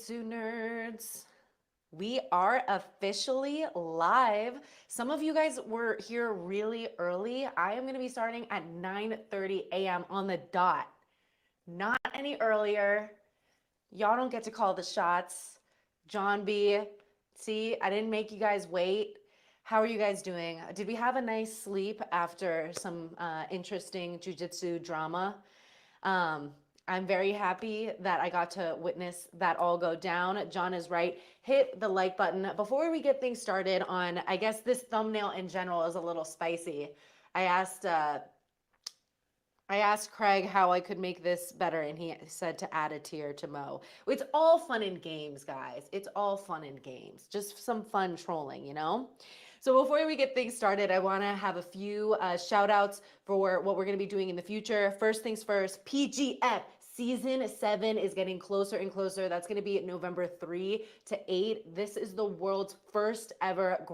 Jiu-Jitsu nerds. We are officially live. Some of you guys were here really early. I am going to be starting at 9:30 a.m. on the dot. Not any earlier. Y'all don't get to call the shots. John B, see, I didn't make you guys wait. How are you guys doing? Did we have a nice sleep after some interesting jiu-jitsu drama? Um, I'm very happy that I got to witness that all go down. John is right. Hit the like button. Before we get things started on, I guess this thumbnail in general is a little spicy. I asked uh, I asked Craig how I could make this better, and he said to add a tier to Mo. It's all fun and games, guys. It's all fun and games. Just some fun trolling, you know? So before we get things started, I want to have a few shout outs for what we're going to be doing in the future. First things first, PGF Season 7 is getting closer and closer. That's going to be November 3 to 8. This is the world's first ever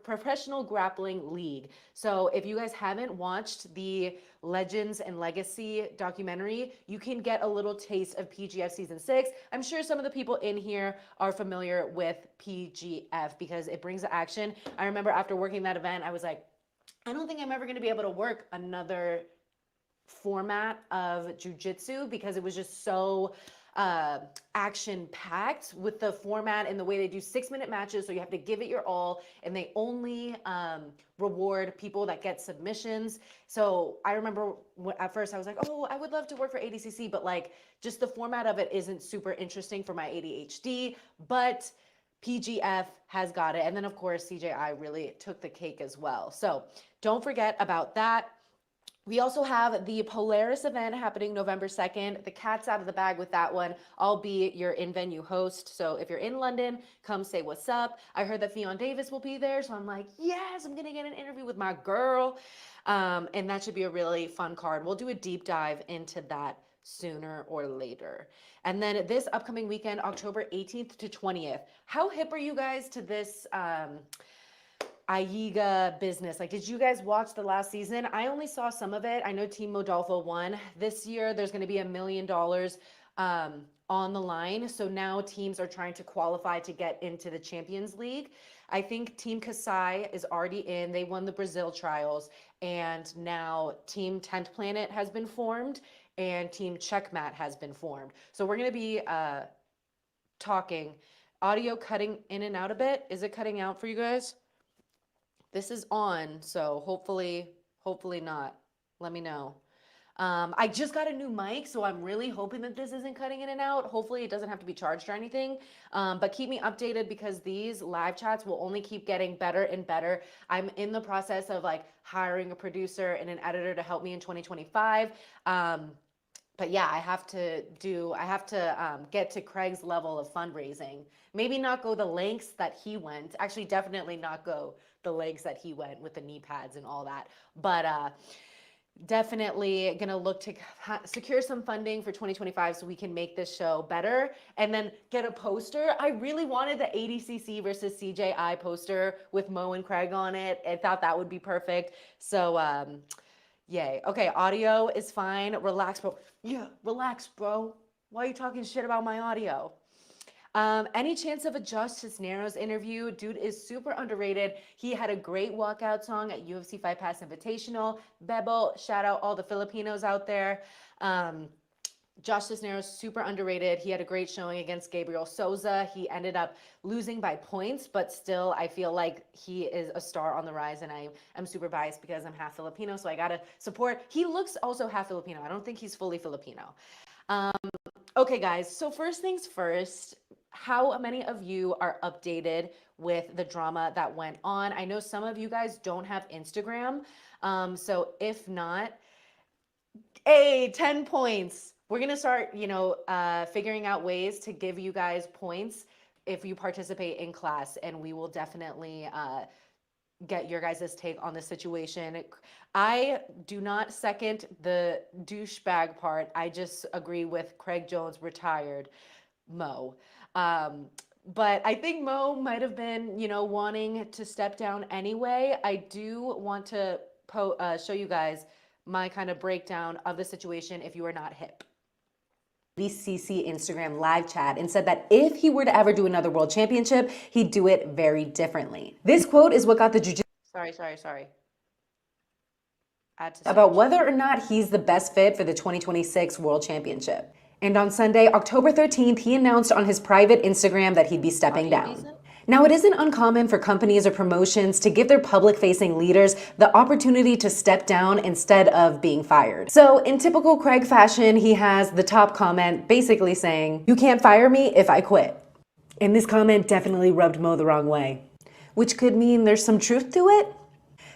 professional grappling league. So if you guys haven't watched the Legends and Legacy documentary, you can get a little taste of PGF Season 6. I'm sure some of the people in here are familiar with PGF because it brings the action. I remember after working that event, I was like, I don't think I'm ever going to be able to work another format of jiu-jitsu because it was just so action packed with the format and the way they do 6-minute matches. So you have to give it your all, and they only reward people that get submissions. So I remember at first I was like, oh, I would love to work for ADCC, but like just the format of it isn't super interesting for my ADHD, but PGF has got it. And then of course, CJI really took the cake as well. So don't forget about that. We also have the Polaris event happening November 2nd. The cat's out of the bag with that one. I'll be your in-venue host. So if you're in London, come say what's up. I heard that Fionn Davis will be there. So I'm like, yes, I'm going to get an interview with my girl. And that should be a really fun card. We'll do a deep dive into that sooner or later. And then this upcoming weekend, October 18th to 20th. How hip are you guys to this Aiga business? Like, did you guys watch the last season? I only saw some of it. I know Team Modolfo won. This year, there's going to be $1 million on the line. So now teams are trying to qualify to get into the Champions League. I think Team Kasai is already in. They won the Brazil trials. And now Team Tent Planet has been formed and Team Checkmat has been formed. So we're going to be talking. Audio cutting in and out a bit. Is it cutting out for you guys? This is on, so hopefully not. Let me know. I just got a new mic, so I'm really hoping that this isn't cutting in and out. Hopefully it doesn't have to be charged or anything. But keep me updated because these live chats will only keep getting better and better. I'm in the process of like hiring a producer and an editor to help me in 2025. But yeah, I have to get to Craig's level of fundraising. Maybe not go the lengths that he went. Actually, definitely not go the lengths that he went with the knee pads and all that. But definitely gonna look to secure some funding for 2025 so we can make this show better and then get a poster. I really wanted the ADCC versus CJI poster with Mo and Craig on it. I thought that would be perfect. So yay. Okay, audio is fine. Relax, bro. Yeah, relax, bro. Why are you talking shit about my audio? Any chance of a Josh Cisneros interview? Dude is super underrated. He had a great walkout song at UFC Fight Pass Invitational. Bebo, shout out all the Filipinos out there. Josh Cisneros, super underrated. He had a great showing against Gabriel Souza. He ended up losing by points, but still, I feel like he is a star on the rise, and I am super biased because I'm half Filipino, so I gotta support. He looks also half Filipino. I don't think he's fully Filipino. Okay, guys, so first things first, how many of you are updated with the drama that went on? I know some of you guys don't have Instagram, so if not, hey, 10 points. We're going to start, figuring out ways to give you guys points if you participate in class, and we will definitely get your guys' take on the situation. I do not second the douchebag part. I just agree with Craig Jones, retired Mo. But I think Mo might have been, wanting to step down anyway. I do want to show you guys my kind of breakdown of the situation if you are not hip. ADCC Instagram live chat and said that if he were to ever do another world championship, he'd do it very differently. This quote is what got the jiu-jitsu Sorry. about whether or not he's the best fit for the 2026 World Championship. And on Sunday, October 13th, he announced on his private Instagram that he'd be stepping down. Now, it isn't uncommon for companies or promotions to give their public-facing leaders the opportunity to step down instead of being fired. So, in typical Craig fashion, he has the top comment basically saying, "You can't fire me if I quit." And this comment definitely rubbed Mo the wrong way, which could mean there's some truth to it.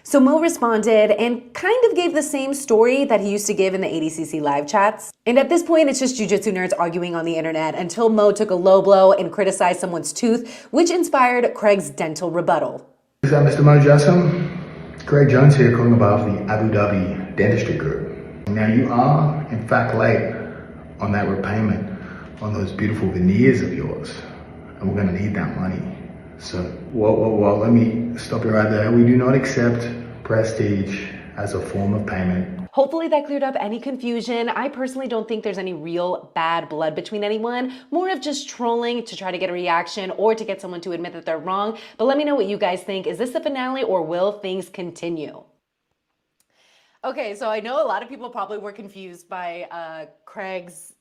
So Mo responded and kind of gave the same story that he used to give in the ADCC live chats. And at this point, it's just jiu-jitsu nerds arguing on the internet until Mo took a low blow and criticized someone's tooth, which inspired Craig's dental rebuttal. Is that Mr. Mo Jassim? Greg Jones here, calling about the Abu Dhabi Dentistry Group. Now you are, in fact, late on that repayment on those beautiful veneers of yours. And we're gonna need that money. So, well, let me stop you right there. We do not accept prestige as a form of payment. Hopefully that cleared up any confusion. I personally don't think there's any real bad blood between anyone, more of just trolling to try to get a reaction or to get someone to admit that they're wrong. But let me know what you guys think. Is this the finale or will things continue? Okay, so I know a lot of people probably were confused by Craig's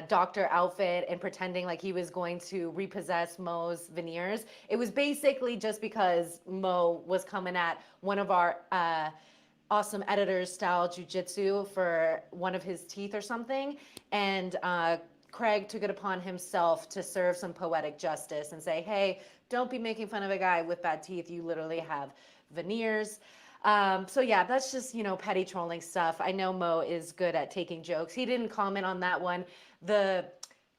doctor outfit and pretending like he was going to repossess Mo's veneers. It was basically just because Mo was coming at one of our awesome editors style jiu-jitsu for one of his teeth or something, and Craig took it upon himself to serve some poetic justice and say, hey, don't be making fun of a guy with bad teeth. You literally have veneers. So yeah, that's just, petty trolling stuff. I know Mo is good at taking jokes. He didn't comment on that one. The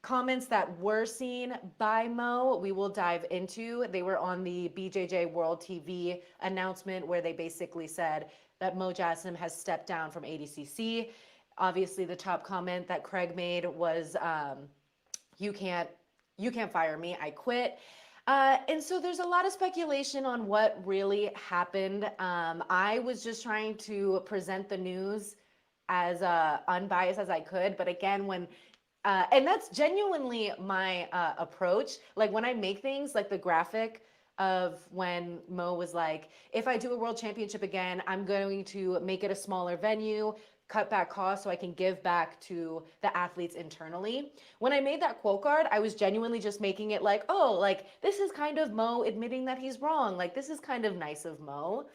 comments that were seen by Mo, we will dive into. They were on the BJJ World TV announcement where they basically said that Mo Jassim has stepped down from ADCC. Obviously, the top comment that Craig made was, you can't fire me, I quit. And so there's a lot of speculation on what really happened. I was just trying to present the news as unbiased as I could. But again, and that's genuinely my approach. Like when I make things like the graphic of when Mo was like, if I do a world championship again, I'm going to make it a smaller venue, cut back costs so I can give back to the athletes internally. When I made that quote card, I was genuinely just making it like, oh, like this is kind of Mo admitting that he's wrong. Like this is kind of nice of Mo.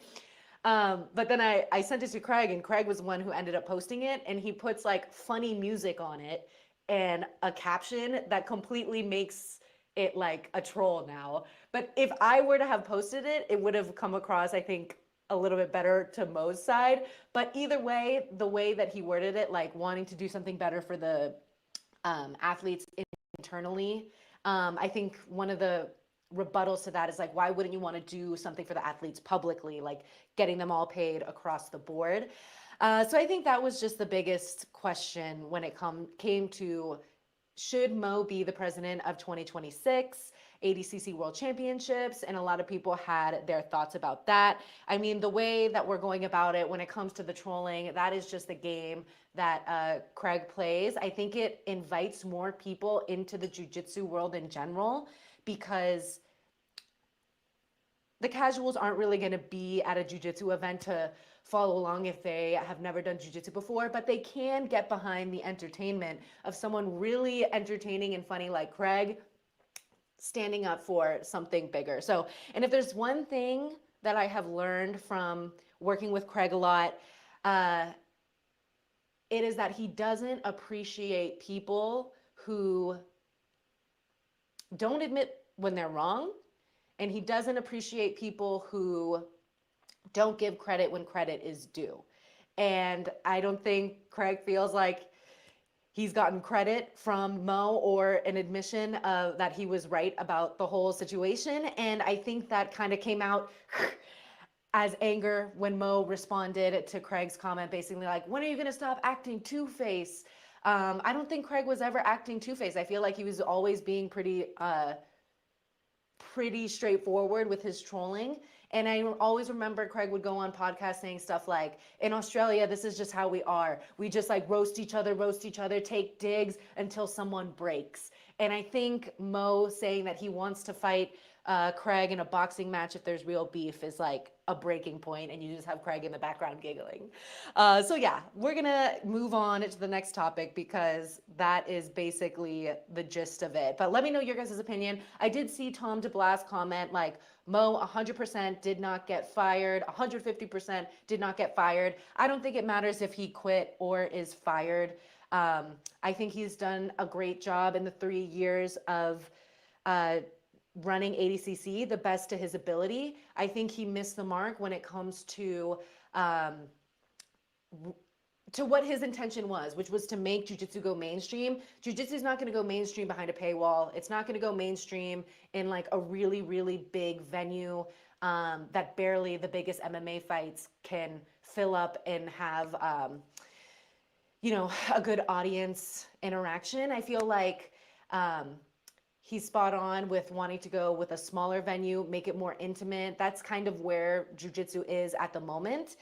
But then I sent it to Craig, and Craig was the one who ended up posting it, and he puts like funny music on it and a caption that completely makes it like a troll now. But if I were to have posted it, it would have come across, I think, a little bit better to Mo's side. But either way, the way that he worded it, like wanting to do something better for the athletes internally, I think one of the rebuttals to that is like, why wouldn't you want to do something for the athletes publicly, like getting them all paid across the board? So I think that was just the biggest question when it came to, should Mo be the president of 2026 ADCC World Championships? And a lot of people had their thoughts about that. I mean, the way that we're going about it when it comes to the trolling, that is just the game that Craig plays. I think it invites more people into the jiu-jitsu world in general, because the casuals aren't really going to be at a jiu-jitsu event to follow along if they have never done jiu-jitsu before, but they can get behind the entertainment of someone really entertaining and funny like Craig standing up for something bigger. So, and if there's one thing that I have learned from working with Craig a lot, it is that he doesn't appreciate people who don't admit when they're wrong, and he doesn't appreciate people who don't give credit when credit is due. And I don't think Craig feels like he's gotten credit from Mo or an admission of that he was right about the whole situation. And I think that kind of came out as anger when Mo responded to Craig's comment, basically like, when are you going to stop acting two-faced? I don't think Craig was ever acting two-faced. I feel like he was always being pretty straightforward with his trolling. And I always remember Craig would go on podcasts saying stuff like, in Australia, this is just how we are. We just like roast each other, take digs until someone breaks. And I think Mo saying that he wants to fight Craig in a boxing match if there's real beef is like a breaking point, and you just have Craig in the background giggling. So yeah, we're gonna move on to the next topic because that is basically the gist of it. But let me know your guys' opinion. I did see Tom DeBlas comment like, Mo 100% did not get fired, 150% did not get fired. I don't think it matters if he quit or is fired. I think he's done a great job in the 3 years of uh, running ADCC, the best to his ability. I think he missed the mark when it comes um, to what his intention was, which was to make jiu-jitsu go mainstream. Jiu-jitsu is not going to go mainstream behind a paywall. It's not going to go mainstream in like a really, really big venue that barely the biggest MMA fights can fill up and have, a good audience interaction. I feel like he's spot on with wanting to go with a smaller venue, make it more intimate. That's kind of where jiu-jitsu is at the moment.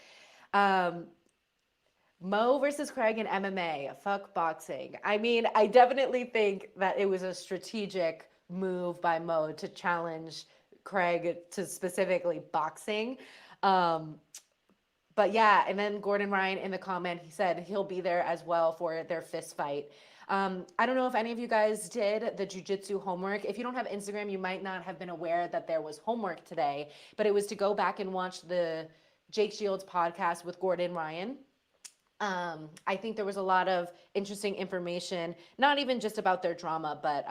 Mo versus Craig in MMA, fuck boxing. I mean, I definitely think that it was a strategic move by Mo to challenge Craig to specifically boxing. Um, but yeah, and then Gordon Ryan in the comment, he said he'll be there as well for their fist fight. I don't know if any of you guys did the jujitsu homework. If you don't have Instagram, you might not have been aware that there was homework today, but it was to go back and watch the Jake Shields podcast with Gordon Ryan. I think there was a lot of interesting information, not even just about their drama, but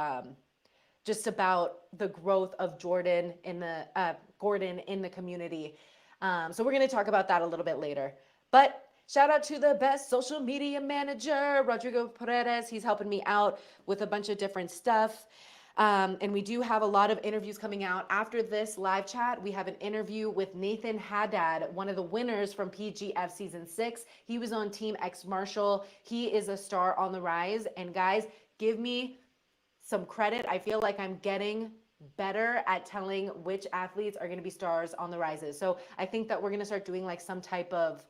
just about the growth of Gordon in the community. So we're going to talk about that a little bit later. But shout out to the best social media manager, Rodrigo Paredes. He's helping me out with a bunch of different stuff. And we do have a lot of interviews coming out. After this live chat, we have an interview with Nathan Haddad, one of the winners from PGF Season 6. He was on Team X Marshall. He is a star on the rise. And guys, give me some credit. I feel like I'm getting better at telling which athletes are going to be stars on the rises. So I think that we're going to start doing like some type of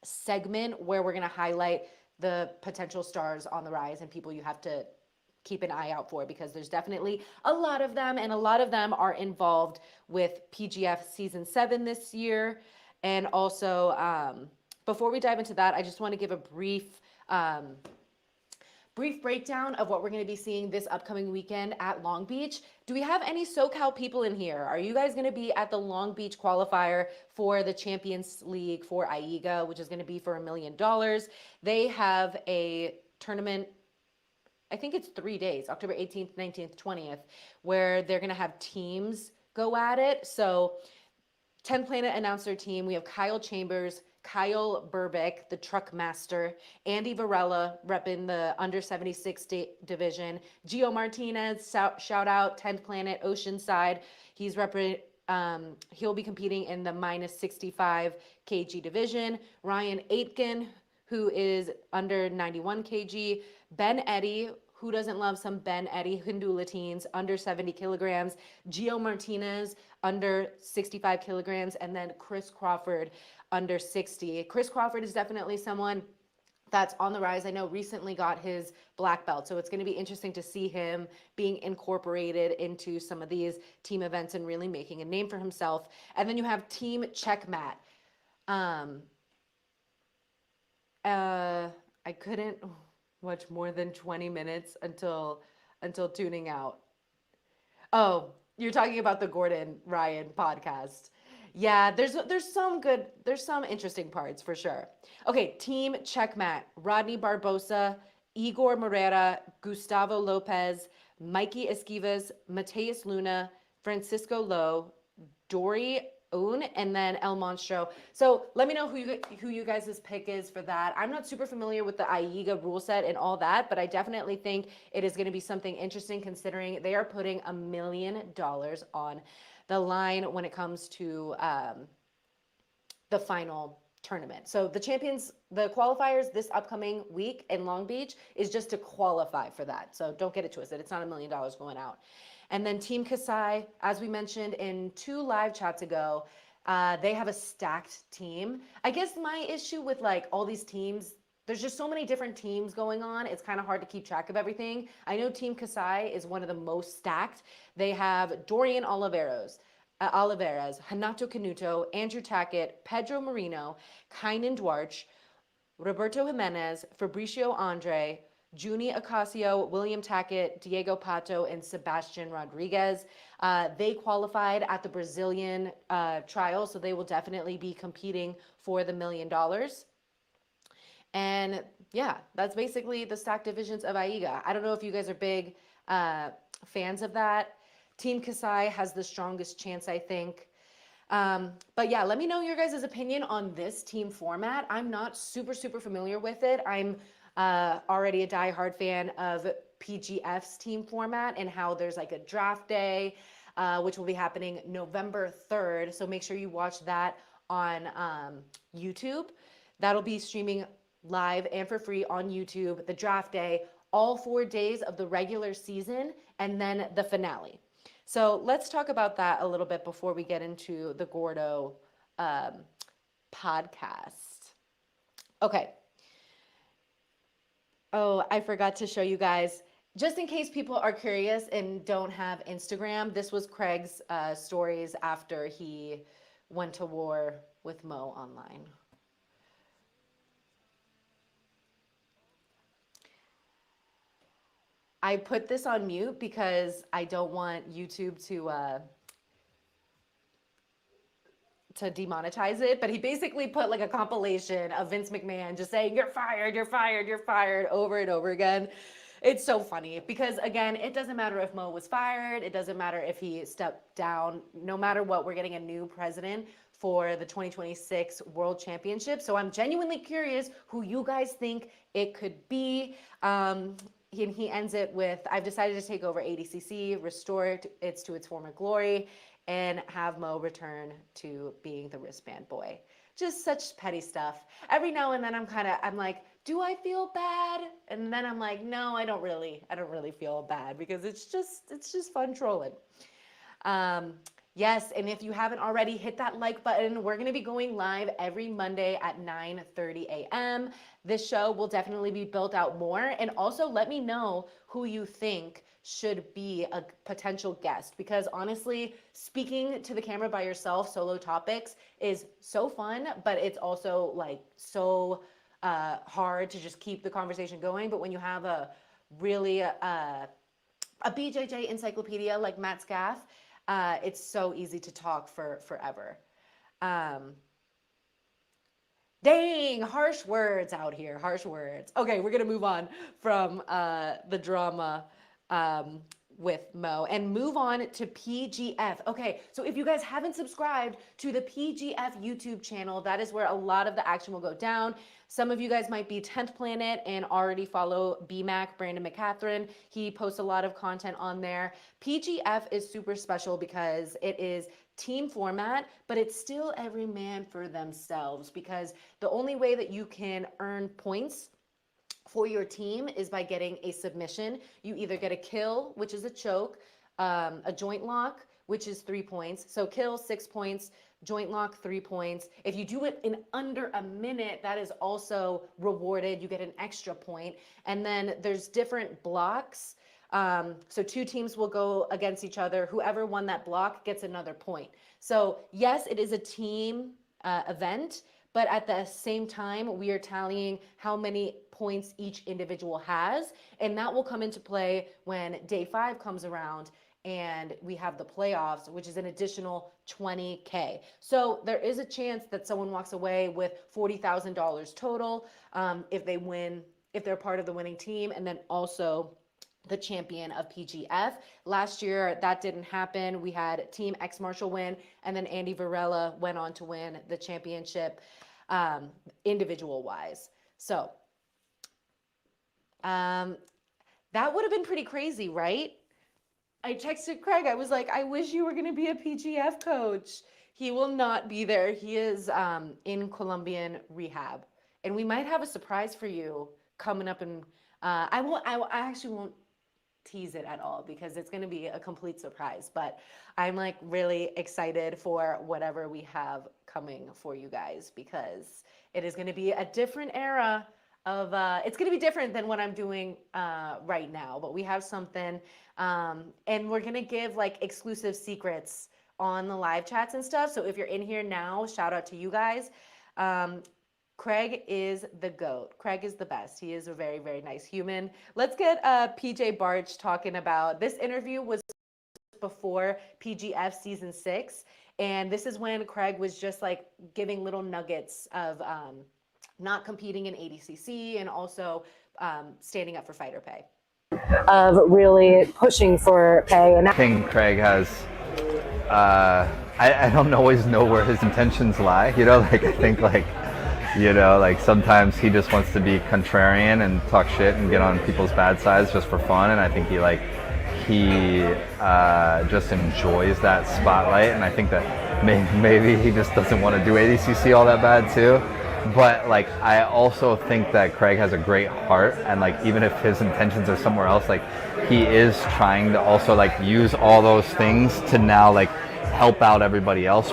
segment where we're going to highlight the potential stars on the rise and people you have to keep an eye out for, because there's definitely a lot of them, and a lot of them are involved with PGF Season 7 this year. And also, before we dive into that, I just want to give a brief breakdown of what we're going to be seeing this upcoming weekend at Long Beach. Do we have any SoCal people in here? Are you guys going to be at the Long Beach qualifier for the Champions League for AIGA, which is going to be for $1 million? They have a tournament, I think it's 3 days, October 18th, 19th, 20th, where they're going to have teams go at it. So 10 Planet announced their team. We have Kyle Chambers, Kyle Burbick, the truck master, Andy Varela repping the under 76 division, Gio Martinez, shout out 10th Planet Oceanside. He'll be competing in the minus 65 kg division. Ryan Aitken, who is under 91 kg. Ben Eddy, who doesn't love some Ben Eddy Hindu-Latines, under 70 kilograms. Gio Martinez, under 65 kilograms. And then Chris Crawford, under 60. Chris Crawford is definitely someone that's on the rise. I know recently got his black belt, so it's going to be interesting to see him being incorporated into some of these team events and really making a name for himself. And then you have Team Checkmat. I couldn't watch more than 20 minutes until tuning out. Oh, you're talking about the Gordon Ryan podcast. Yeah, there's some interesting parts for sure. Okay, Team Checkmat. Rodney Barbosa, Igor Morera, Gustavo Lopez, Mikey Esquivas, Mateus Luna, Francisco Lowe, Dory Oon, and then El Monstro. So let me know who you guys' pick is for that. I'm not super familiar with the AIGA rule set and all that, but I definitely think it is going to be something interesting, considering they are putting $1 million on the line when it comes to the final tournament. So the qualifiers this upcoming week in Long Beach is just to qualify for that. So don't get it twisted. It's not $1 million going out. And then Team Kasai, as we mentioned in 2 live chats ago, they have a stacked team. I guess my issue with like all these teams, there's just so many different teams going on. It's kind of hard to keep track of everything. I know Team Kasai is one of the most stacked. They have Dorian Oliveros, Oliveras, Hanato Canuto, Andrew Tackett, Pedro Marino, Kynan Dwarch, Roberto Jimenez, Fabricio Andre, Juni Ocasio, William Tackett, Diego Pato, and Sebastian Rodriguez. They qualified at the Brazilian trial, so they will definitely be competing for the $1 million. And yeah, that's basically the stacked divisions of AIGA. I don't know if you guys are big fans of that. Team Kasai has the strongest chance, I think. But yeah, let me know your guys' opinion on this team format. I'm not super familiar with it. I'm already a diehard fan of PGF's team format and how there's like a draft day, which will be happening November 3rd. So make sure you watch that on YouTube. That'll be streaming live and for free on YouTube, the draft day, all 4 days of the regular season, and then the finale. So let's talk about that a little bit before we get into the Gordo podcast. Okay. Oh, I forgot to show you guys. Just in case people are curious and don't have Instagram, this was Craig's stories after he went to war with Mo online. I put this on mute because I don't want YouTube to demonetize it, but he basically put like a compilation of Vince McMahon just saying, "You're fired, you're fired, you're fired," over and over again. It's so funny because, again, it doesn't matter if Mo was fired. It doesn't matter if he stepped down. No matter what, we're getting a new president for the 2026 World Championship. So I'm genuinely curious who you guys think it could be. He ends it with, "I've decided to take over ADCC, restore it to its former glory, and have Mo return to being the wristband boy." Just such petty stuff. Every now and then I'm like, do I feel bad? And then I'm like, no, I don't really feel bad because it's just fun trolling. Yes, and if you haven't already, hit that like button. We're going to be going live every Monday at 9:30 a.m. This show will definitely be built out more. And also let me know who you think should be a potential guest, because honestly, speaking to the camera by yourself, solo topics, is so fun, but it's also like so hard to just keep the conversation going. But when you have a really a BJJ encyclopedia like Matt Scaff, it's so easy to talk for forever. Dang, harsh words out here, harsh words. Okay, we're gonna move on from the drama with Mo and move on to PGF. Okay, so if you guys haven't subscribed to the PGF YouTube channel, that is where a lot of the action will go down. Some of you guys might be 10th Planet and already follow BMAC, Brandon McCatherine. He posts a lot of content on there. PGF is super special because it is team format, but it's still every man for themselves, because the only way that you can earn points for your team is by getting a submission. You either get a kill, which is a choke, a joint lock, which is 3 points. So kill, 6 points, joint lock, 3 points. If you do it in under a minute, that is also rewarded. You get an extra point. And then there's different blocks. So 2 teams will go against each other. Whoever won that block gets another point. So yes, it is a team event, but at the same time, we are tallying how many points each individual has. And that will come into play when day 5 comes around and we have the playoffs, which is an additional $20K. So there is a chance that someone walks away with $40,000 total if they win, if they're part of the winning team, and then also the champion of PGF. Last year, that didn't happen. We had Team X Marshall win, and then Andy Varela went on to win the championship individual wise. So that would have been pretty crazy, right? I texted Craig. I was like, I wish you were going to be a PGF coach. He will not be there. He is in Colombian rehab, and we might have a surprise for you coming up. And I won't. I actually won't tease it at all because it's going to be a complete surprise. But I'm like really excited for whatever we have coming for you guys because it is going to be a different era of. It's going to be different than what I'm doing right now. But we have something, and we're going to give like exclusive secrets on the live chats and stuff. So if you're in here now, shout out to you guys. Craig is the GOAT. Craig is the best. He is a very, very nice human. Let's get PJ Barch talking about this interview was before PGF season 6. And this is when Craig was just like giving little nuggets of not competing in ADCC and also standing up for fighter pay. Of really pushing for pay. And I think Craig has, I don't always know where his intentions lie, you know, like I think like, you know, like sometimes he just wants to be contrarian and talk shit and get on people's bad sides just for fun, and I think he just enjoys that spotlight, and I think that maybe he just doesn't want to do ADCC all that bad too. But like I also think that Craig has a great heart, and like even if his intentions are somewhere else, like he is trying to also like use all those things to now like help out everybody else.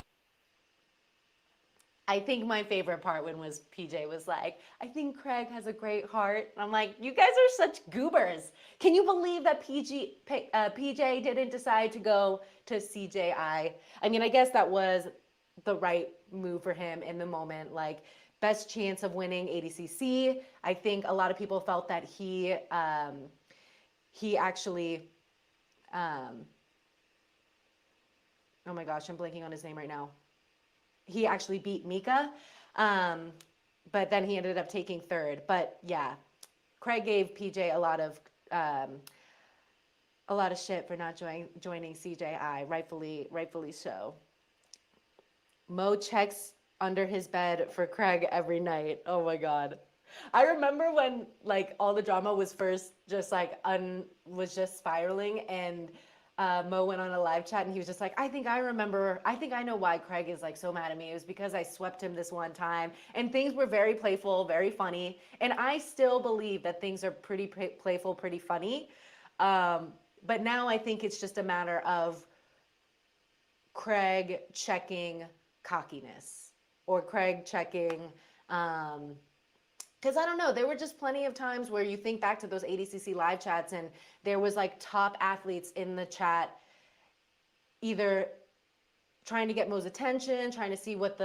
I think my favorite part when was PJ was like, I think Craig has a great heart. And I'm like, you guys are such goobers. Can you believe that PJ didn't decide to go to CJI? I mean, I guess that was the right move for him in the moment. Like, best chance of winning ADCC. I think a lot of people felt that he actually, oh my gosh, I'm blanking on his name right now. He actually beat Mika, but then he ended up taking third. But yeah, Craig gave PJ a lot of shit for not joining CJI, rightfully so. Mo checks under his bed for Craig every night. Oh my God. I remember when like all the drama was first just like was just spiraling, and Mo went on a live chat and he was just like, I think I know why Craig is like so mad at me. It was because I swept him this one time, and things were very playful, very funny. And I still believe that things are pretty playful, pretty funny. But now I think it's just a matter of Craig checking cockiness or Craig checking, because I don't know, there were just plenty of times where you think back to those ADCC live chats and there was like top athletes in the chat either trying to get Mo's attention, trying to see what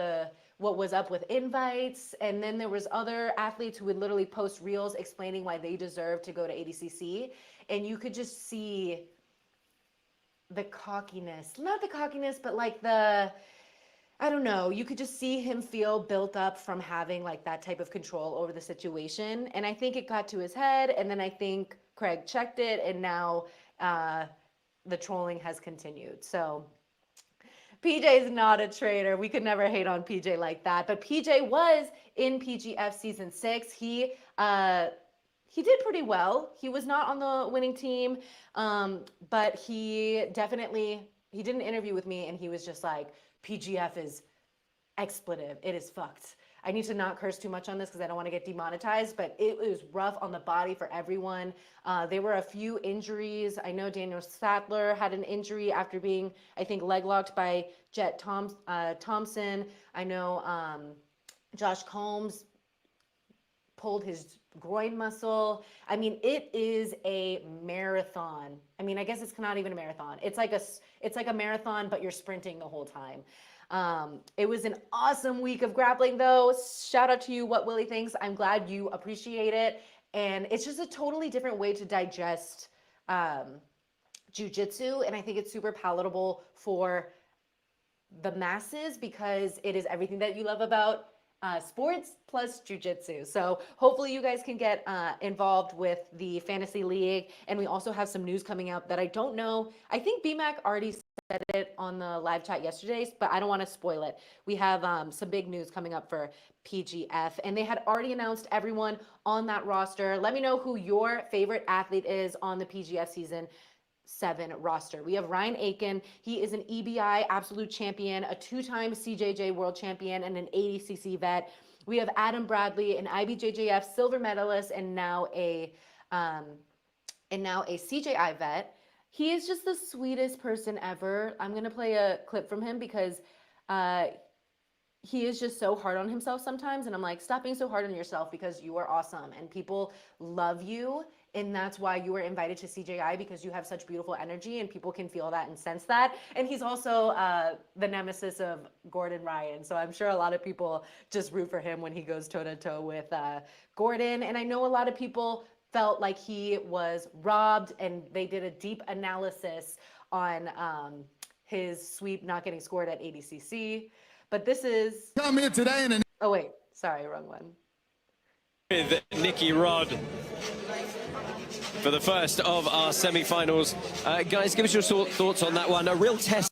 was up with invites, and then there was other athletes who would literally post reels explaining why they deserve to go to ADCC, and you could just see the cockiness, not the cockiness, but like I don't know, you could just see him feel built up from having like that type of control over the situation. And I think it got to his head, and then I think Craig checked it, and now the trolling has continued. So PJ is not a traitor. We could never hate on PJ like that. But PJ was in PGF season 6. He did pretty well. He was not on the winning team, but he did an interview with me, and he was just like, PGF is expletive. It is fucked. I need to not curse too much on this because I don't want to get demonetized, but it was rough on the body for everyone. There were a few injuries. I know Daniel Sattler had an injury after being, I think, leg locked by Jet Thompson. I know Josh Combs pulled his groin muscle. I mean, it is a marathon. I mean, I guess it's not even a marathon. It's like a marathon, but you're sprinting the whole time. It was an awesome week of grappling though. Shout out to you, What Willie thinks. I'm glad you appreciate it. And it's just a totally different way to digest jiu-jitsu. And I think it's super palatable for the masses because it is everything that you love about sports plus jiu-jitsu. So hopefully you guys can get involved with the fantasy league. And we also have some news coming out that I don't know. I think BMAC already said it on the live chat yesterday, but I don't want to spoil it. We have some big news coming up for PGF, and they had already announced everyone on that roster. Let me know who your favorite athlete is on the PGF season 7 roster. We have Ryan Aiken. He is an EBI absolute champion, a 2-time CJJ world champion, and an ADCC vet. We have Adam Bradley, an IBJJF silver medalist, and now a CJI vet. He is just the sweetest person ever. I'm gonna play a clip from him because he is just so hard on himself sometimes, and I'm like, stop being so hard on yourself because you are awesome and people love you, and that's why you were invited to CJI, because you have such beautiful energy and people can feel that and sense that. And he's also the nemesis of Gordon Ryan, so I'm sure a lot of people just root for him when he goes toe-to-toe with Gordon. And I know a lot of people felt like he was robbed, and they did a deep analysis on his sweep not getting scored at ADCC. But this is... Come here today and... Oh, wait. Sorry, wrong one. With Nikki Rod for the first of our semi-finals. Guys, give us your thoughts on that one. A real test.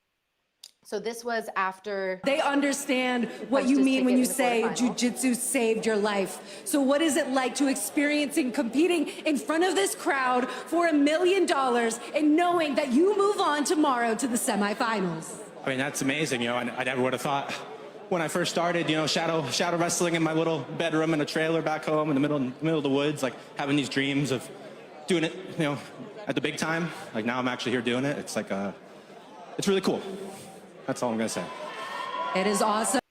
So this was after... They understand what you mean when you say jiu-jitsu saved your life. So what is it like to experiencing competing in front of this crowd for $1 million and knowing that you move on tomorrow to the semifinals? I mean, that's amazing, you know, and I never would have thought when I first started, you know, shadow wrestling in my little bedroom in a trailer back home in the middle of the woods, like having these dreams of doing it, you know, at the big time. Like now I'm actually here doing it. It's like, it's really cool. That's all I'm gonna say. It is awesome.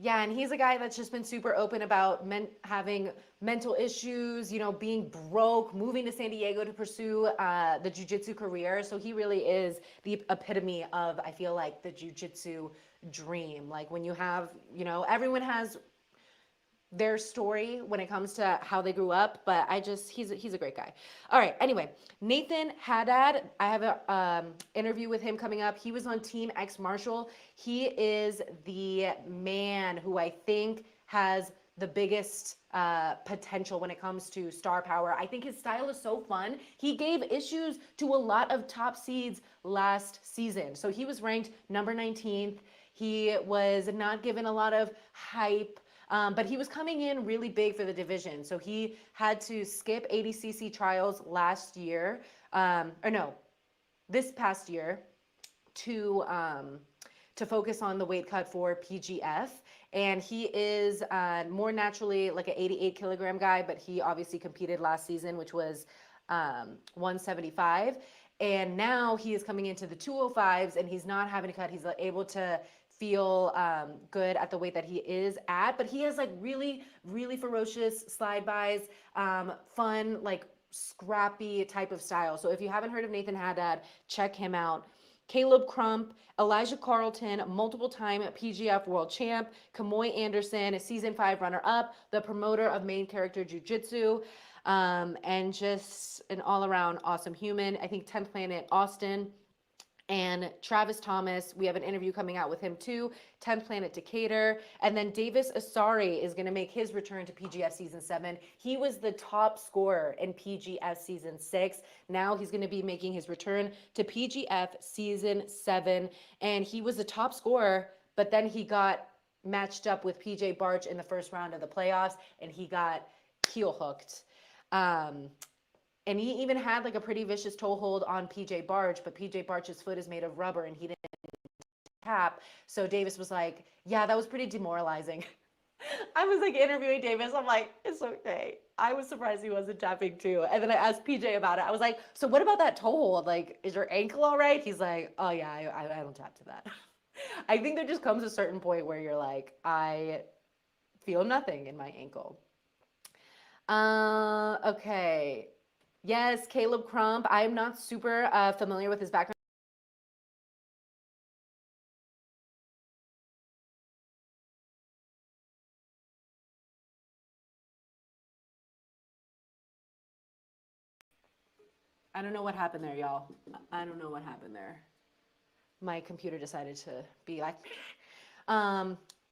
Yeah, and he's a guy that's just been super open about having mental issues, you know, being broke, moving to San Diego to pursue the jiu-jitsu career. So he really is the epitome of, I feel like, the jiu-jitsu dream. Like when you have, you know, everyone has their story when it comes to how they grew up, but he's a great guy. All right, anyway, Nathan Haddad, I have a interview with him coming up. He was on Team X Marshall. He is the man who I think has the biggest potential when it comes to star power. I think his style is so fun. He gave issues to a lot of top seeds last season. So he was ranked number 19th. He was not given a lot of hype. But he was coming in really big for the division. So he had to skip ADCC trials last year, this past year to focus on the weight cut for PGF. And he is more naturally like an 88 kilogram guy, but he obviously competed last season, which was 175. And now he is coming into the 205s and he's not having to cut. He's able to feel good at the weight that he is at, but he has like really, really ferocious slide bys, fun, like scrappy type of style. So if you haven't heard of Nathan Haddad, check him out. Caleb Crump, Elijah Carlton, multiple-time PGF world champ, Kamoy Anderson, a season 5 runner-up, the promoter of main character jiu-jitsu, and just an all-around awesome human. I think 10th Planet Austin. And Travis Thomas, we have an interview coming out with him too, 10th Planet Decatur. And then Davis Asari is gonna make his return to PGF Season 7. He was the top scorer in PGF Season 6. Now he's gonna be making his return to PGF Season 7. And he was the top scorer, but then he got matched up with PJ Barch in the first round of the playoffs, and he got heel hooked. And he even had like a pretty vicious toe hold on PJ Barch, but PJ Barch's foot is made of rubber and he didn't tap. So Davis was like, yeah, that was pretty demoralizing. I was like interviewing Davis. I'm like, it's okay. I was surprised he wasn't tapping too. And then I asked PJ about it. I was like, so what about that toe hold? Like, is your ankle all right? He's like, oh yeah, I don't tap to that. I think there just comes a certain point where you're like, I feel nothing in my ankle. Okay. Yes, Caleb Crump. I'm not super familiar with his background. I don't know what happened there, y'all. I don't know what happened there. My computer decided to be like,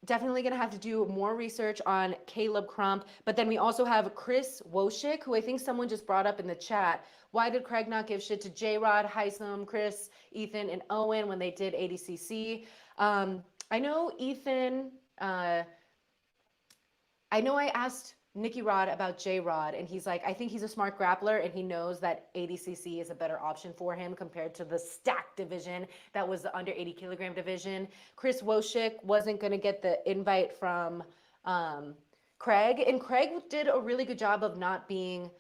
definitely gonna have to do more research on Caleb Crump. But then we also have Chris Woschick, who I think someone just brought up in the chat. Why did Craig not give shit to J-Rod, Heisem, Chris, Ethan, and Owen when they did ADCC? I know Ethan, I know I asked Nicky Rod about J Rod, and he's like, I think he's a smart grappler, and he knows that ADCC is a better option for him compared to the stacked division that was the under 80 kilogram division. Chris Wojcik wasn't going to get the invite from Craig, and Craig did a really good job of not being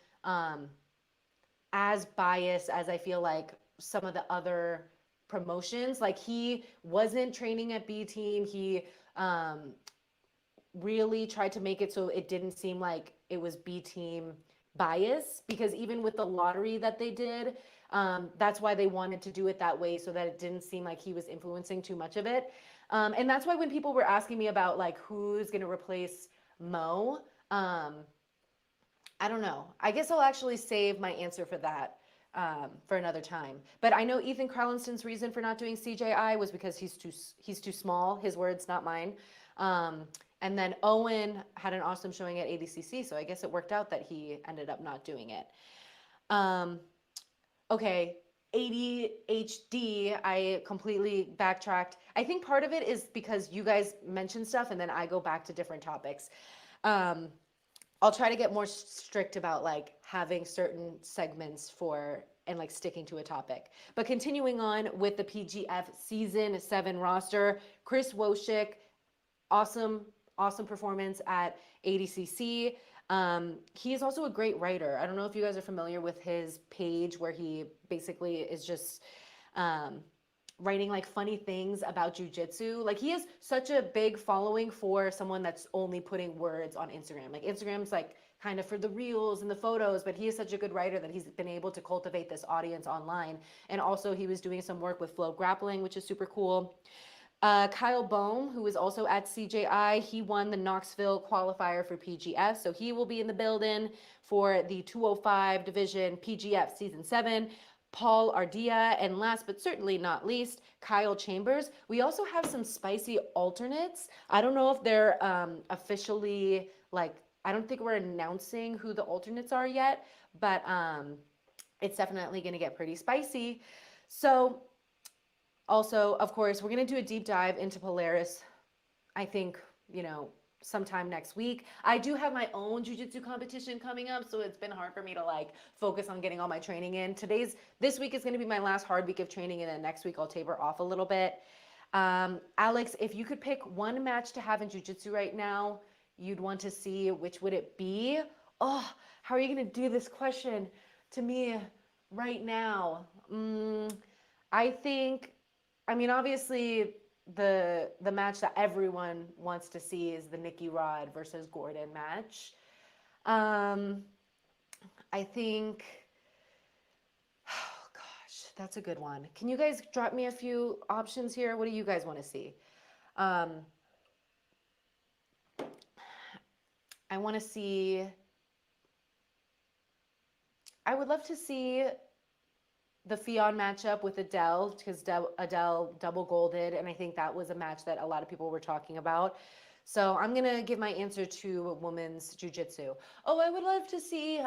as biased as I feel like some of the other promotions. Like, he wasn't training at B Team. He really tried to make it so it didn't seem like it was B Team bias, because even with the lottery that they did, that's why they wanted to do it that way, so that it didn't seem like he was influencing too much of it. And that's why when people were asking me about like who's going to replace Mo, I don't know. I guess I'll actually save my answer for that for another time. But I know Ethan Carlinson's reason for not doing CJI was because he's too small. His words, not mine. And then Owen had an awesome showing at ADCC, so I guess it worked out that he ended up not doing it. Okay, ADHD, I completely backtracked. I think part of it is because you guys mentioned stuff and then I go back to different topics. I'll try to get more strict about like having certain segments for and like sticking to a topic. But continuing on with the PGF Season 7 roster, Chris Wojcik, awesome performance at ADCC. He is also a great writer. I don't know if you guys are familiar with his page where he basically is just writing like funny things about jiu-jitsu. Like, he has such a big following for someone that's only putting words on Instagram. Like, Instagram's like kind of for the reels and the photos, but he is such a good writer that he's been able to cultivate this audience online. And also he was doing some work with Flow Grappling, which is super cool. Kyle Bohm, who is also at CJI, he won the Knoxville qualifier for PGF, so he will be in the building for the 205 division PGF Season 7. Paul Ardea, and last but certainly not least, Kyle Chambers. We also have some spicy alternates. I don't know if they're officially, like, I don't think we're announcing who the alternates are yet, but it's definitely going to get pretty spicy. So also, of course, we're going to do a deep dive into Polaris, I think, you know, sometime next week. I do have my own jiu-jitsu competition coming up, so it's been hard for me to like focus on getting all my training in. This week is going to be my last hard week of training, and then next week I'll taper off a little bit. Alex, if you could pick one match to have in jiu-jitsu right now you'd want to see, which would it be? Oh, how are you going to do this question to me right now? I think, I mean, obviously the match that everyone wants to see is the Nicky Rod versus Gordon match. I think, oh gosh, that's a good one. Can you guys drop me a few options here? What do you guys want to see? I want to see, I would love to see the Fionn matchup with Adele, because Adele double golded, and I think that was a match that a lot of people were talking about. So I'm gonna give my answer to women's jiu-jitsu. Oh, I would love to see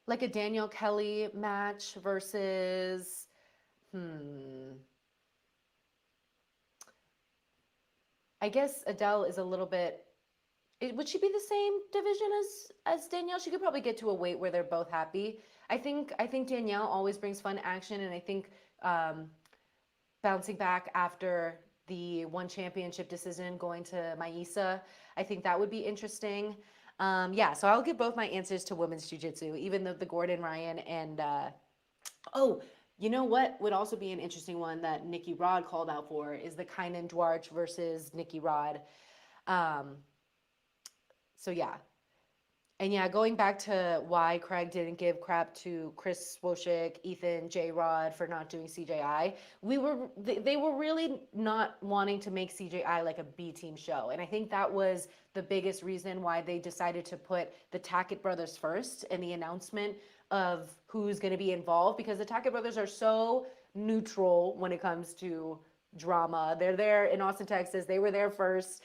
like a Danielle Kelly match versus I guess Adele is a little bit. Would she be the same division as Danielle? She could probably get to a weight where they're both happy. I think Danielle always brings fun action, and I think bouncing back after the one championship decision, going to Maisa, I think that would be interesting. Yeah, so I'll give both my answers to women's jiu-jitsu, even though the Gordon Ryan and oh, you know what would also be an interesting one that Nicky Rod called out for is the Kynan Dwarch versus Nicky Rod. So yeah. And yeah, going back to why Craig didn't give crap to Chris Wojcik, Ethan, J-Rod for not doing CJI, they were really not wanting to make CJI like a B-team show. And I think that was the biggest reason why they decided to put the Tackett brothers first in the announcement of who's going to be involved, because the Tackett brothers are so neutral when it comes to drama. They're there in Austin, Texas. They were there first.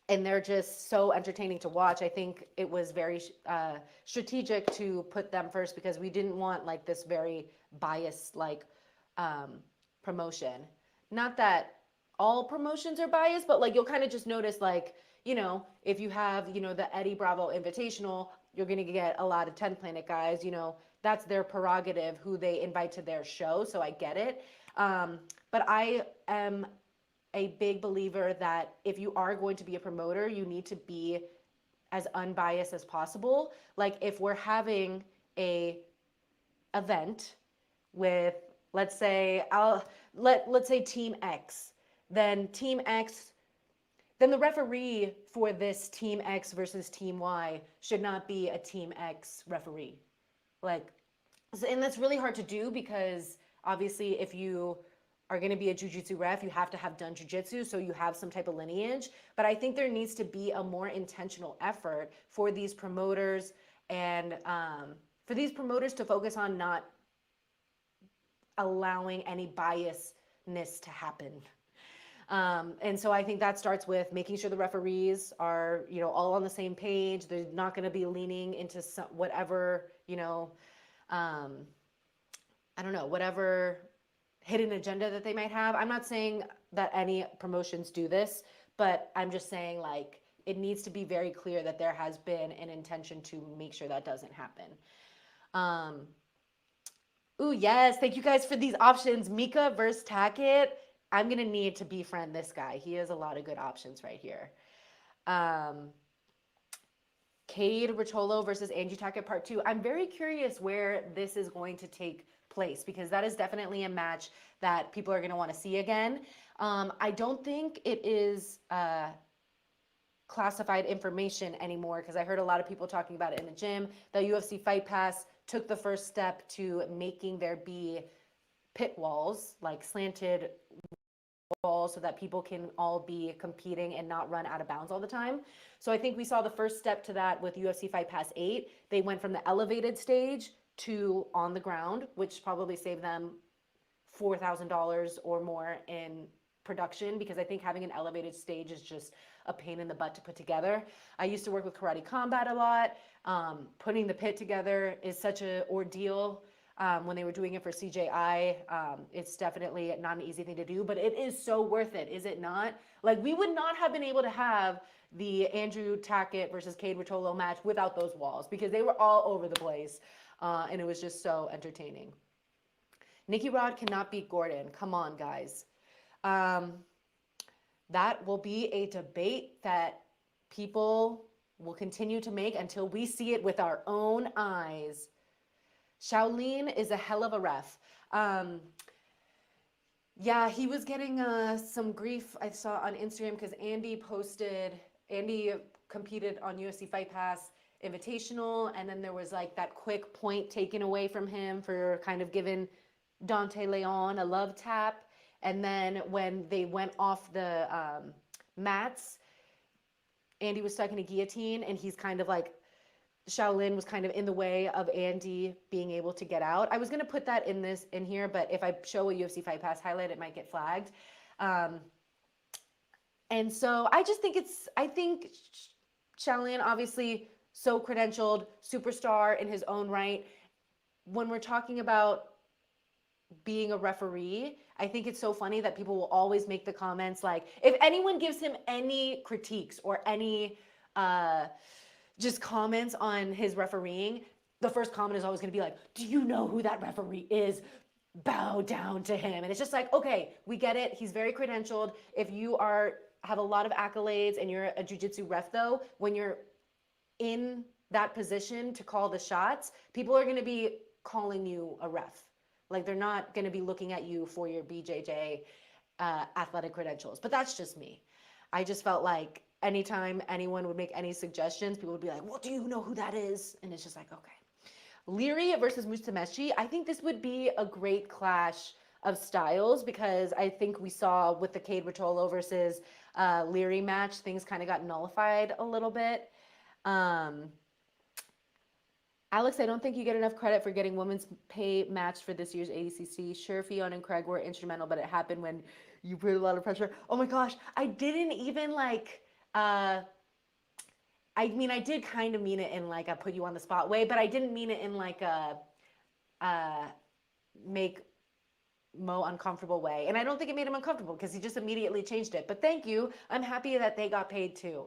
And they're just so entertaining to watch. I think it was very strategic to put them first, because we didn't want like this very biased like promotion. Not that all promotions are biased, but like you'll kind of just notice like, you know, if you have, you know, the Eddie Bravo Invitational, you're going to get a lot of 10 Planet guys, you know, that's their prerogative who they invite to their show. So I get it. But I am a big believer that if you are going to be a promoter, you need to be as unbiased as possible. Like if we're having a event with, let's say, let's say Team X, then Team X, then the referee for this Team X versus Team Y should not be a Team X referee. Like, and that's really hard to do because obviously if you are going to be a jiu-jitsu ref, you have to have done jiu-jitsu, so you have some type of lineage. But I think there needs to be a more intentional effort for these promoters and for these promoters to focus on not allowing any biasness to happen. And so I think that starts with making sure the referees are, you know, all on the same page. They're not going to be leaning into some, whatever, you know, I don't know, whatever hidden agenda that they might have. I'm not saying that any promotions do this, but I'm just saying like it needs to be very clear that there has been an intention to make sure that doesn't happen. Ooh, yes. Thank you guys for these options. Mika versus Tackett. I'm going to need to befriend this guy. He has a lot of good options right here. Cade Rotolo versus Angie Tackett Part 2. I'm very curious where this is going to take place because that is definitely a match that people are going to want to see again. I don't think it is classified information anymore because I heard a lot of people talking about it in the gym. The UFC Fight Pass took the first step to making there be pit walls, like slanted walls, so that people can all be competing and not run out of bounds all the time. So I think we saw the first step to that with UFC Fight Pass 8. They went from the elevated stage to on the ground, which probably saved them $4,000 or more in production because I think having an elevated stage is just a pain in the butt to put together. I used to work with Karate Combat a lot. Putting the pit together is such an ordeal. When they were doing it for CJI, it's definitely not an easy thing to do, but it is so worth it, is it not? Like we would not have been able to have the Andrew Tackett versus Cade Rotolo match without those walls because they were all over the place, and it was just so entertaining. Nikki Rod cannot beat Gordon. Come on, guys. That will be a debate that people will continue to make until we see it with our own eyes. Shaolin is a hell of a ref. Yeah, he was getting some grief I saw on Instagram because Andy competed on UFC Fight Pass Invitational, and then there was like that quick point taken away from him for kind of giving Dante Leon a love tap. And then when they went off the mats, Andy was stuck in a guillotine, and he's kind of like, Shaolin was kind of in the way of Andy being able to get out. I was going to put that in here, but if I show a UFC Fight Pass highlight, it might get flagged. And so I just think I think Shaolin, obviously so credentialed, superstar in his own right. When we're talking about being a referee, I think it's so funny that people will always make the comments like, if anyone gives him any critiques or any just comments on his refereeing, the first comment is always going to be like, do you know who that referee is? Bow down to him. And it's just like, okay, we get it. He's very credentialed. If you have a lot of accolades and you're a jiu-jitsu ref though, when you're in that position to call the shots, people are going to be calling you a ref. Like they're not going to be looking at you for your BJJ athletic credentials. But that's just me. I just felt like anytime anyone would make any suggestions, people would be like, well, do you know who that is? And it's just like, okay. Leary versus Mustameshi. I think this would be a great clash of styles because I think we saw with the Cade Rotolo versus Leary match, things kind of got nullified a little bit. Alex, I don't think you get enough credit for getting women's pay matched for this year's ADCC. Sure, Fiona and Craig were instrumental, but it happened when you put a lot of pressure. Oh my gosh, I didn't even like, I mean, I did kind of mean it in like a put you on the spot way, but I didn't mean it in like a make Mo uncomfortable way. And I don't think it made him uncomfortable because he just immediately changed it. But thank you. I'm happy that they got paid too.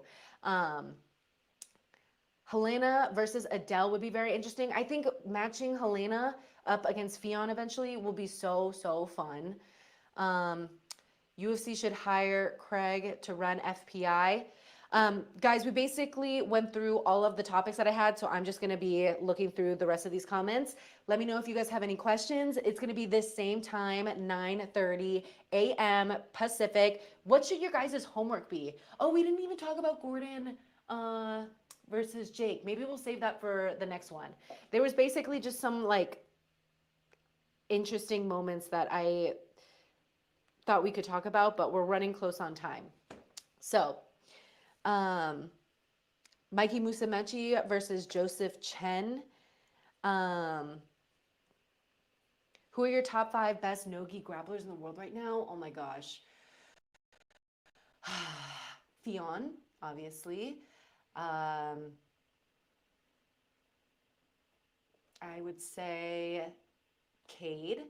Helena versus Adele would be very interesting. I think matching Helena up against Fionn eventually will be so, so fun. UFC should hire Craig to run FPI. Guys, we basically went through all of the topics that I had, so I'm just going to be looking through the rest of these comments. Let me know if you guys have any questions. It's going to be this same time, 9:30 a.m. Pacific. What should your guys' homework be? Oh, we didn't even talk about Gordon versus Jake. Maybe we'll save that for the next one. There was basically just some like interesting moments that I thought we could talk about, but we're running close on time. So, Mikey Musumeci versus Joseph Chen. Who are your top 5 best no-gi grapplers in the world right now? Oh my gosh. Fionn, obviously. I would say Cade.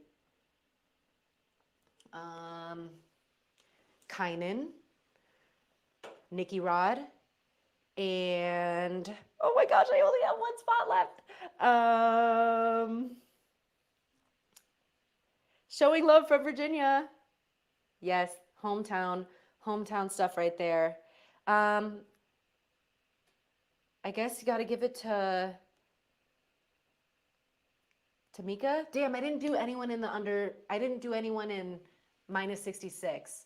Kynan. Nikki Rod. And oh my gosh, I only have one spot left. Showing love from Virginia. Yes, hometown stuff right there. I guess you got to give it to Tamika. Damn, I didn't do anyone in minus 66.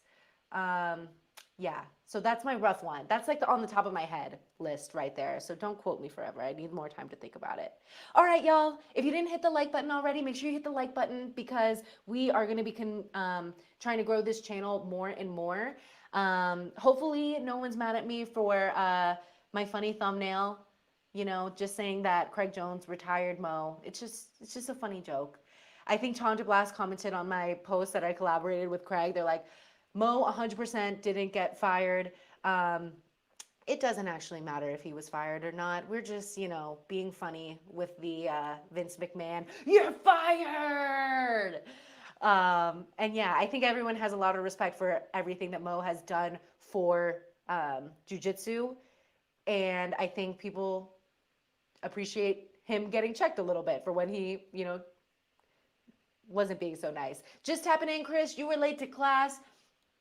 Yeah, so that's my rough one. That's like on the top of my head list right there. So don't quote me forever. I need more time to think about it. All right, y'all. If you didn't hit the like button already, make sure you hit the like button because we are going to be trying to grow this channel more and more. Hopefully, no one's mad at me for my funny thumbnail. You know, just saying that Craig Jones retired Mo. It's just a funny joke. I think Chandra Blast commented on my post that I collaborated with Craig. They're like, Mo 100% didn't get fired. It doesn't actually matter if he was fired or not. We're just, you know, being funny with the Vince McMahon, you're fired! And yeah, I think everyone has a lot of respect for everything that Mo has done for jiu-jitsu. And I think people appreciate him getting checked a little bit for when he, you know, wasn't being so nice. Just tapping in, Chris, you were late to class.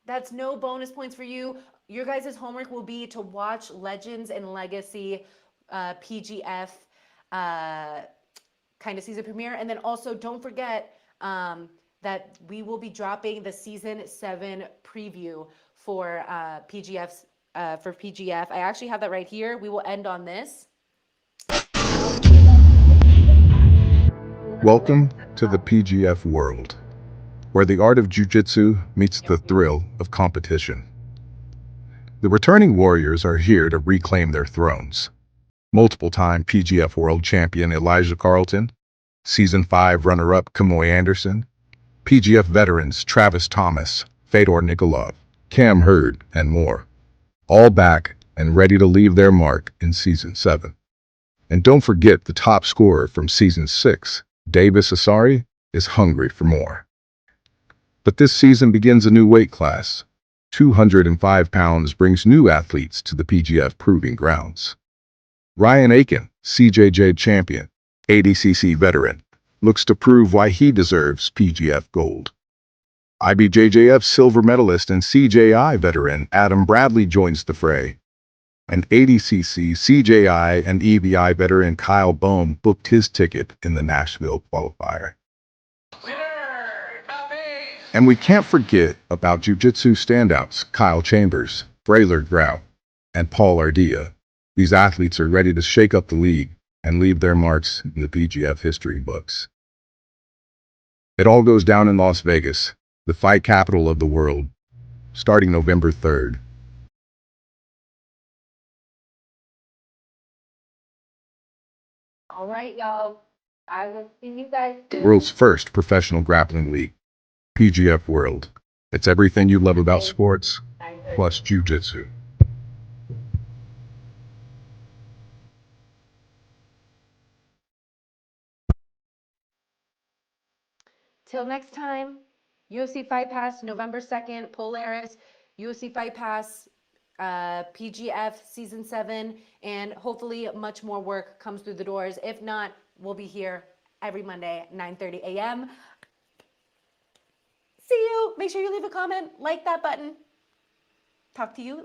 That's no bonus points for you. Your guys' homework will be to watch Legends and Legacy PGF kind of season premiere. And then also don't forget that we will be dropping the season 7 preview for PGF. I actually have that right here. We will end on this. Welcome to the PGF world, where the art of jiu-jitsu meets the thrill of competition. The returning warriors are here to reclaim their thrones. Multiple-time PGF world champion Elijah Carlton, Season 5 runner-up Kamoy Anderson, PGF veterans Travis Thomas, Fedor Nikolov, Cam Hurd, and more. All back and ready to leave their mark in Season 7. And don't forget the top scorer from Season 6, Davis Asari, is hungry for more. But this season begins a new weight class. 205 pounds brings new athletes to the PGF proving grounds. Ryan Aiken, CJJ champion, ADCC veteran, looks to prove why he deserves PGF gold. IBJJF silver medalist and CJI veteran Adam Bradley joins the fray. And ADCC, CJI, and EBI veteran Kyle Bohm booked his ticket in the Nashville qualifier. And we can't forget about jiu-jitsu standouts Kyle Chambers, Braylard Grau, and Paul Ardea. These athletes are ready to shake up the league and leave their marks in the PGF history books. It all goes down in Las Vegas, the fight capital of the world, starting November 3rd. All right, y'all. I will see you guys soon. World's first professional grappling league, PGF World. It's everything you love about sports, plus jiu-jitsu. Till next time. UFC Fight Pass, November 2nd, Polaris, UFC Fight Pass, PGF Season 7, and hopefully much more work comes through the doors. If not, we'll be here every Monday at 9:30 a.m. See you. Make sure you leave a comment, like that button. Talk to you